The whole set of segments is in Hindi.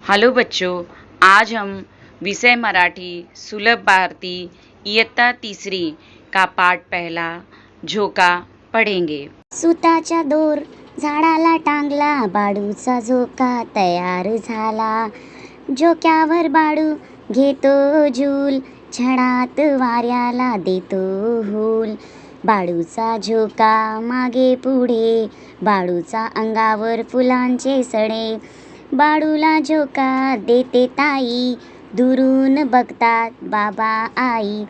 हेलो बच्चों, आज हम विषय मराठी सुलभ भारती इयत्ता तिसरी का पाठ पहला झोका पढ़ेंगे। सुताचा दोर झाडाला टांगला, बाडूचा झोका तयार झाला. झोक्यावर बाडू घेतो झूल, क्षणात वाऱ्याला देतो हूल. बाडूचा झोका मागे पुढे, बाडूचा अंगावर फुलांचे सडे. बाडूला झोका देते ताई, दुरून बघतात बाबा आई.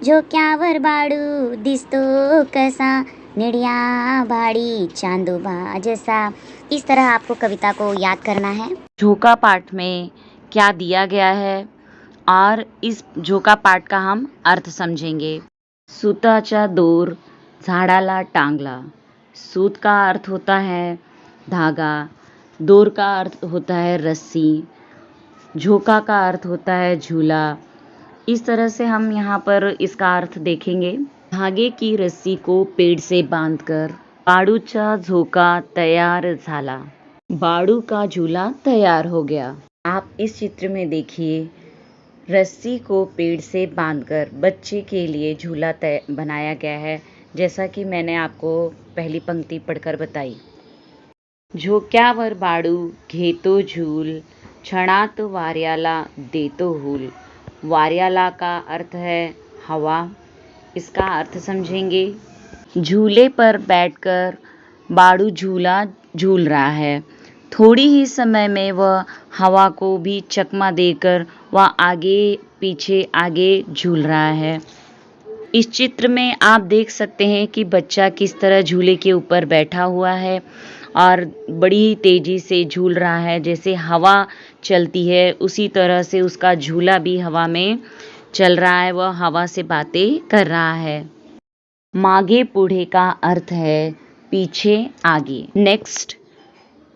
झोक्यावर बाडू दिसतो कसा, निडिया भाड़ी चांदोबा जैसा. इस तरह आपको कविता को याद करना है। झोका पाठ में क्या दिया गया है और इस झोका पाठ का हम अर्थ समझेंगे। सूताचा दोर झाडाला टांगला। सूत का अर्थ होता है धागा, दोर का अर्थ होता है रस्सी, झोका का अर्थ होता है झूला। इस तरह से हम यहाँ पर इसका अर्थ देखेंगे। धागे की रस्सी को पेड़ से बांधकर बाडूचा झोका तैयार झाला। बाडू का झूला तैयार हो गया। आप इस चित्र में देखिए, रस्सी को पेड़ से बांधकर बच्चे के लिए झूला बनाया गया है, जैसा कि मैंने आपको पहली पंक्ति पढ़कर बताई। झोक्यावर बाडू घेतो झूल, क्षणात वाऱ्याला देतो हूल। वाऱ्याला का अर्थ है हवा। इसका अर्थ समझेंगे। झूले पर बैठकर बाडू झूला झूल रहा है। थोड़ी ही समय में वह हवा को भी चकमा देकर वह आगे पीछे आगे झूल रहा है। इस चित्र में आप देख सकते हैं कि बच्चा किस तरह झूले के ऊपर बैठा हुआ है और बड़ी तेजी से झूल रहा है। जैसे हवा चलती है उसी तरह से उसका झूला भी हवा में चल रहा है, वह हवा से बातें कर रहा है। मागे पुढे का अर्थ है पीछे आगे। नेक्स्ट,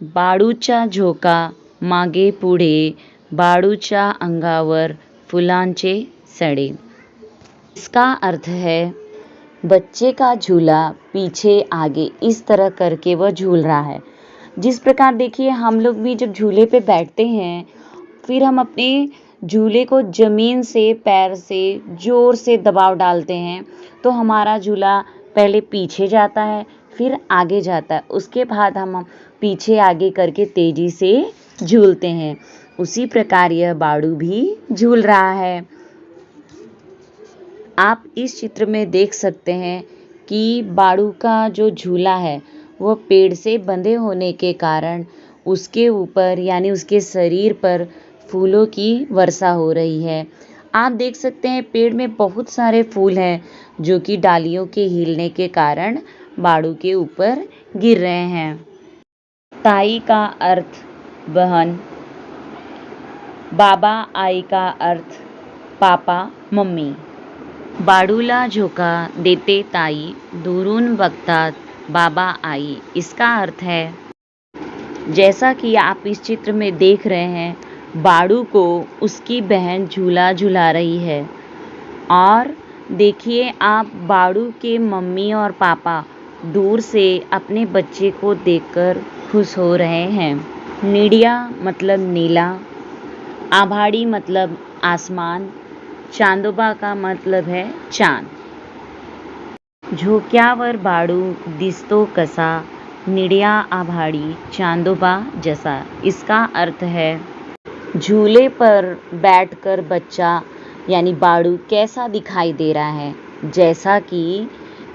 बाडूचा झोका मागे पुढे, बाडूच्या अंगावर फुलांचे सडे। इसका अर्थ है बच्चे का झूला पीछे आगे इस तरह करके वह झूल रहा है। जिस प्रकार देखिए, हम लोग भी जब झूले पे बैठते हैं फिर हम अपने झूले को ज़मीन से पैर से ज़ोर से दबाव डालते हैं तो हमारा झूला पहले पीछे जाता है फिर आगे जाता है, उसके बाद हम पीछे आगे करके तेजी से झूलते हैं। उसी प्रकार यह बाडू भी झूल रहा है। आप इस चित्र में देख सकते हैं कि बाडू का जो झूला है वह पेड़ से बंधे होने के कारण उसके ऊपर यानी उसके शरीर पर फूलों की वर्षा हो रही है। आप देख सकते हैं पेड़ में बहुत सारे फूल हैं जो कि डालियों के हिलने के कारण बाडू के ऊपर गिर रहे हैं। ताई का अर्थ बहन, बाबा आई का अर्थ पापा मम्मी। बाडूला झोका देते ताई, दुरून बघतात बाबा आई। इसका अर्थ है, जैसा कि आप इस चित्र में देख रहे हैं, बाडू को उसकी बहन झूला झुला रही है और देखिए आप बाडू के मम्मी और पापा दूर से अपने बच्चे को देखकर खुश हो रहे हैं। निडिया मतलब नीला, आभाड़ी मतलब आसमान, चांदोबा का मतलब है चांद। झोक्यावर बाडू दिसतो कसा, निडिया आभाड़ी चांदोबा जैसा। इसका अर्थ है झूले पर बैठकर बच्चा यानी बाडू कैसा दिखाई दे रहा है, जैसा कि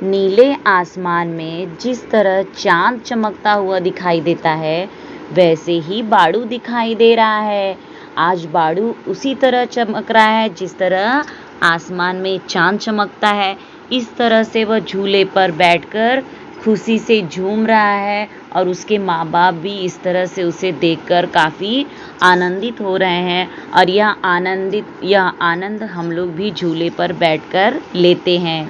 नीले आसमान में जिस तरह चांद चमकता हुआ दिखाई देता है वैसे ही बाडू दिखाई दे रहा है। आज बाडू उसी तरह चमक रहा है जिस तरह आसमान में चांद चमकता है। इस तरह से वह झूले पर बैठकर खुशी से झूम रहा है और उसके माँ बाप भी इस तरह से उसे देखकर काफ़ी आनंदित हो रहे हैं और यह आनंद हम लोग भी झूले पर बैठकर लेते हैं।